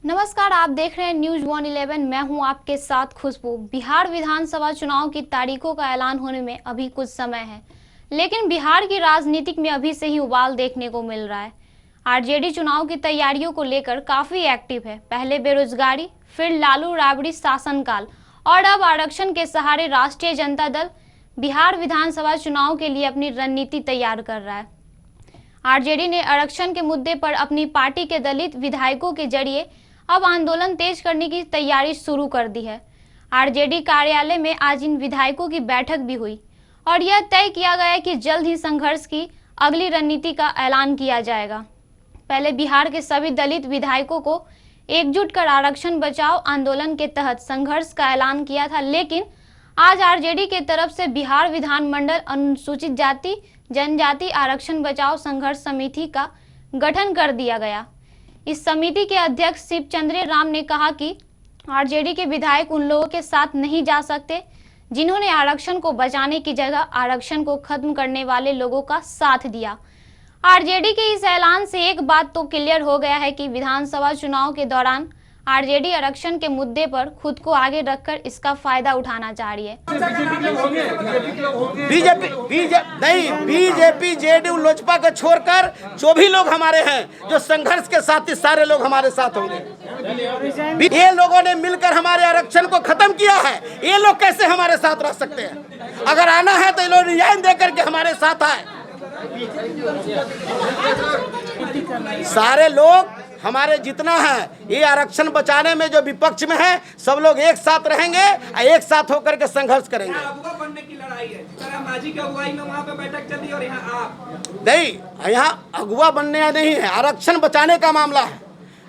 नमस्कार, आप देख रहे हैं न्यूज 111। मैं हूं आपके साथ खुशबू। बिहार विधानसभा चुनाव की तारीखों का ऐलान होने में अभी कुछ समय है, लेकिन बिहार की राजनीतिक में अभी से ही उबाल देखने को मिल रहा है। आरजेडी चुनाव की तैयारियों को लेकर काफी एक्टिव है। पहले बेरोजगारी, फिर लालू राबड़ी शासनकाल और अब आरक्षण के सहारे राष्ट्रीय जनता दल बिहार विधानसभा चुनाव के लिए अपनी रणनीति तैयार कर रहा है। आरजेडी ने आरक्षण के मुद्दे पर अपनी पार्टी के दलित विधायकों के जरिए अब आंदोलन तेज करने की तैयारी शुरू कर दी है। आरजेडी कार्यालय में आज इन विधायकों की बैठक भी हुई और यह तय किया गया कि जल्द ही संघर्ष की अगली रणनीति का ऐलान किया जाएगा। पहले बिहार के सभी दलित विधायकों को एकजुट कर आरक्षण बचाओ आंदोलन के तहत संघर्ष का ऐलान किया था, लेकिन आज आरजेडी के तरफ से बिहार विधानमंडल अनुसूचित जाति जनजाति आरक्षण बचाओ संघर्ष समिति का गठन कर दिया गया। इस समिति के अध्यक्ष शिवचंद्र राम ने कहा कि आरजेडी के विधायक उन लोगों के साथ नहीं जा सकते जिन्होंने आरक्षण को बचाने की जगह आरक्षण को खत्म करने वाले लोगों का साथ दिया। आरजेडी के इस ऐलान से एक बात तो क्लियर हो गया है कि विधानसभा चुनाव के दौरान आरजेडी आरक्षण के मुद्दे पर खुद को आगे रखकर इसका फायदा उठाना चाह रही है। बीजेपी जेडीयू लोजपा को छोड़कर जो भी लोग हमारे हैं, जो संघर्ष के साथी सारे लोग हमारे साथ होंगे। ये लोगों ने मिलकर हमारे आरक्षण को खत्म किया है। ये लोग कैसे हमारे साथ रह सकते हैं? अगर आना है तो ये लोग रिजाइन दे करके हमारे साथ आए। सारे लोग हमारे जितना है ये आरक्षण बचाने में जो विपक्ष में है, सब लोग एक साथ रहेंगे और एक साथ होकर के संघर्ष करेंगे। अगुवा बनने की लड़ाई है। मांझी की अगुवाई में वहाँ पे बैठक चली और यहाँ आप नहीं, यहाँ अगुवा बनने नहीं है, आरक्षण बचाने का मामला है।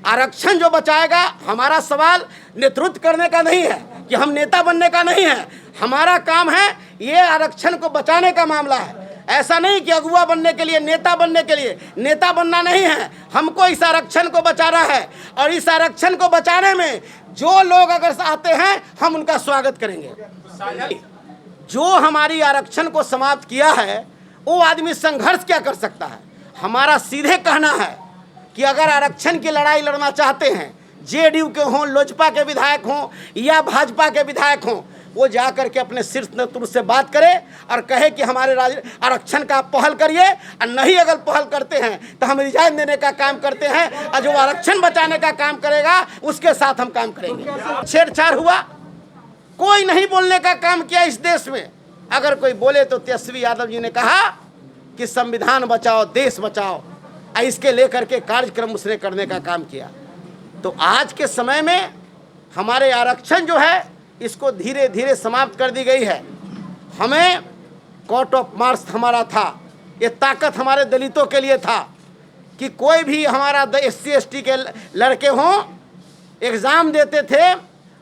आरक्षण जो बचाएगा, हमारा सवाल नेतृत्व करने का नहीं है कि हम नेता बनने का नहीं है। हमारा काम है ये आरक्षण को बचाने का मामला है। ऐसा नहीं कि अगुवा बनने के लिए, नेता बनने के लिए, नेता बनना नहीं है। हमको इस आरक्षण को बचाना है और इस आरक्षण को बचाने में जो लोग अगर आते हैं हम उनका स्वागत करेंगे। जो हमारी आरक्षण को समाप्त किया है वो आदमी संघर्ष क्या कर सकता है? हमारा सीधे कहना है कि अगर आरक्षण की लड़ाई लड़ना चाहते हैं, जेडीयू के हों, लोजपा के विधायक हों या भाजपा के विधायक हों, वो जा करके अपने शीर्ष नेतृत्व से बात करे और कहे कि हमारे आरक्षण का पहल करिए, और नहीं अगर पहल करते हैं तो हम रिजाइन देने का काम करते हैं, और जो आरक्षण बचाने का काम करेगा उसके साथ हम काम करेंगे। छेड़छाड़ हुआ, कोई नहीं बोलने का काम किया इस देश में। अगर कोई बोले तो तेजस्वी यादव जी ने कहा कि संविधान बचाओ देश बचाओ, इसके लेकर के कार्यक्रम उसने करने का काम किया। तो आज के समय में हमारे आरक्षण जो है इसको धीरे धीरे समाप्त कर दी गई है। हमें कोर्ट ऑफ मार्च हमारा था, ये ताकत हमारे दलितों के लिए था कि कोई भी हमारा SC ST के लड़के हों, एग्ज़ाम देते थे,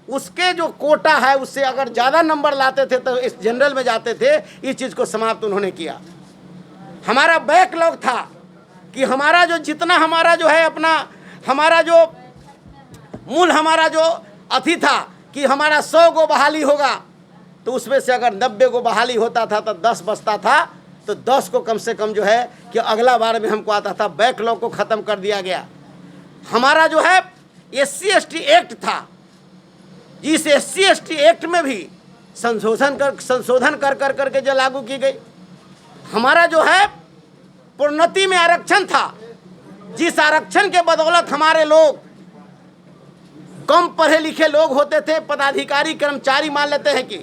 उसके जो कोटा है उससे अगर ज़्यादा नंबर लाते थे तो इस जनरल में जाते थे। इस चीज़ को समाप्त उन्होंने किया। हमारा बैकलॉग था कि हमारा जो जितना हमारा जो है अपना हमारा जो मूल हमारा जो अथी था कि हमारा 100 को बहाली होगा, तो उसमें से अगर 90 को बहाली होता था तो 10 बचता था, तो 10 को कम से कम जो है कि अगला बार में हमको आता था। बैकलॉग को ख़त्म कर दिया गया। हमारा जो है SC ST एक्ट था, जिस SC ST एक्ट में भी संशोधन कर करके जो लागू की गई। हमारा जो है प्रोन्नति में आरक्षण था, जिस आरक्षण के बदौलत हमारे लोग कम पढ़े लिखे लोग होते थे, पदाधिकारी कर्मचारी मान लेते हैं कि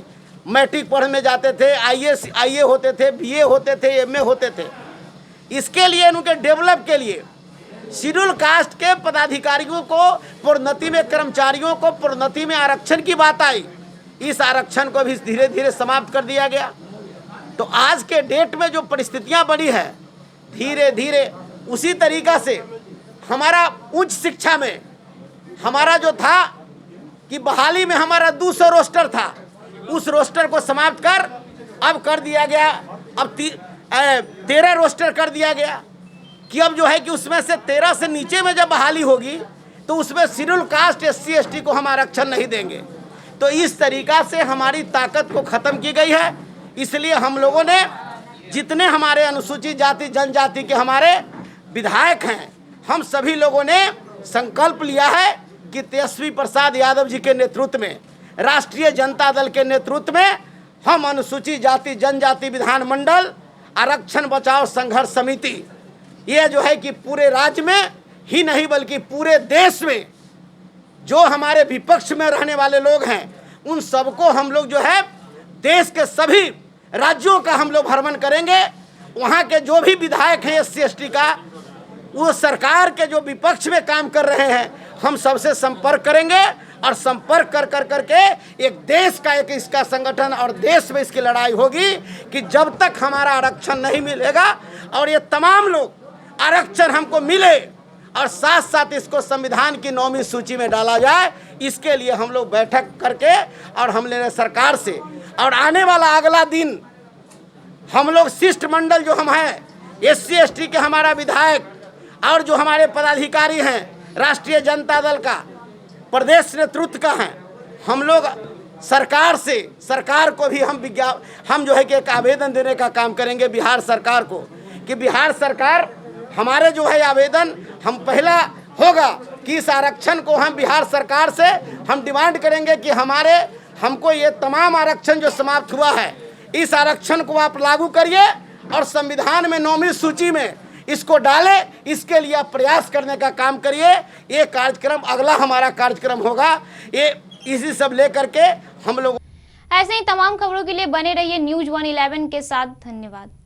मैट्रिक पढ़ने जाते थे, IAS होते थे, BA होते थे, MA होते थे। इसके लिए उनके डेवलप के लिए शेड्यूल कास्ट के पदाधिकारियों को प्रोन्नति में, कर्मचारियों को प्रोन्नति में आरक्षण की बात आई। इस आरक्षण को भी धीरे धीरे समाप्त कर दिया गया। तो आज के डेट में जो परिस्थितियां बनी है, धीरे धीरे उसी तरीक़ा से हमारा उच्च शिक्षा में हमारा जो था कि बहाली में हमारा 200 रोस्टर था, उस रोस्टर को समाप्त कर अब कर दिया गया, अब 13 रोस्टर कर दिया गया कि अब जो है कि उसमें से 13 से नीचे में जब बहाली होगी तो उसमें शेड्यूल कास्ट SC ST को हम आरक्षण नहीं देंगे। तो इस तरीक़ा से हमारी ताकत को ख़त्म की गई है। इसलिए हम लोगों ने जितने हमारे अनुसूचित जाति जनजाति के हमारे विधायक हैं, हम सभी लोगों ने संकल्प लिया है कि तेजस्वी प्रसाद यादव जी के नेतृत्व में, राष्ट्रीय जनता दल के नेतृत्व में हम अनुसूचित जाति जनजाति विधानमंडल आरक्षण बचाओ संघर्ष समिति, ये जो है कि पूरे राज्य में ही नहीं बल्कि पूरे देश में जो हमारे विपक्ष में रहने वाले लोग हैं उन सबको हम लोग जो है देश के सभी राज्यों का हम लोग भ्रमण करेंगे। वहाँ के जो भी विधायक हैं SC ST का, वो सरकार के जो विपक्ष में काम कर रहे हैं, हम सबसे संपर्क करेंगे और संपर्क कर कर करके एक देश का एक इसका संगठन और देश में इसकी लड़ाई होगी कि जब तक हमारा आरक्षण नहीं मिलेगा और ये तमाम लोग आरक्षण हमको मिले और साथ साथ इसको संविधान की 9वीं सूची में डाला जाए, इसके लिए हम लोग बैठक करके और हम ले रहे सरकार से। और आने वाला अगला दिन हम लोग शिष्टमंडल जो हम हैं SC ST के हमारा विधायक और जो हमारे पदाधिकारी हैं राष्ट्रीय जनता दल का प्रदेश नेतृत्व का हैं, हम लोग सरकार को भी हम जो है कि एक आवेदन देने का काम करेंगे बिहार सरकार को कि बिहार सरकार हमारे जो है आवेदन हम पहला होगा कि इस आरक्षण को हम बिहार सरकार से हम डिमांड करेंगे कि हमको ये तमाम आरक्षण जो समाप्त हुआ है इस आरक्षण को आप लागू करिए और संविधान में 9वीं सूची में इसको डाले, इसके लिए आप प्रयास करने का काम करिए। ये कार्यक्रम अगला हमारा कार्यक्रम होगा, ये इसी सब लेकर के हम लोग। ऐसे ही तमाम खबरों के लिए बने रहिए News 111 के साथ। धन्यवाद।